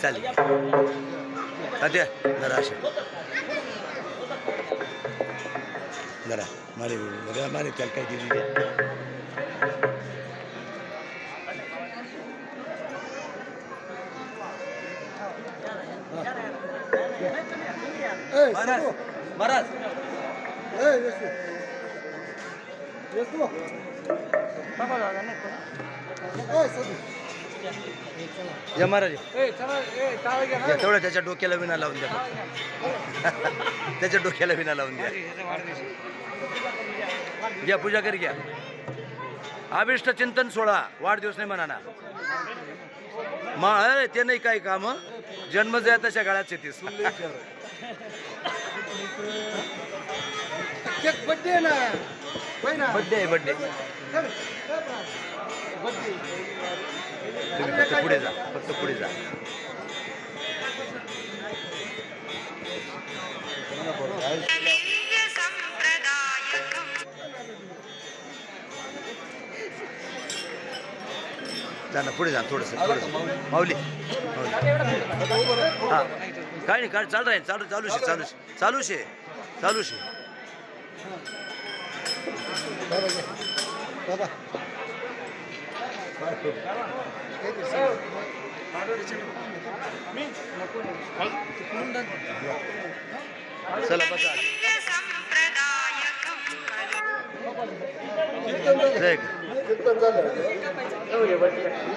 चालेल द्या जरा असे जरा मारे मारे त्याला काय दिली द्या महाराज या महाराज तेवढं त्याच्या डोक्याला विना लावून द्या त्याच्या डोक्याला विना लावून द्या घ्या पूजा करी घ्या अभिष्ट चिंतन सोळा वाढदिवस नाही म्हणा ना ते नाही काही काम जन्म ज्या तशा काळात येतेस बड्डे ना बड्डे आहे बड्डे तुम्ही फक्त पुढे जा फक्त पुढे जा जा ना पुढे जा थोडंसं माऊली हां काय नाही काय चालू आहे चालूशे बाबा चला बसा कीर्तन झालं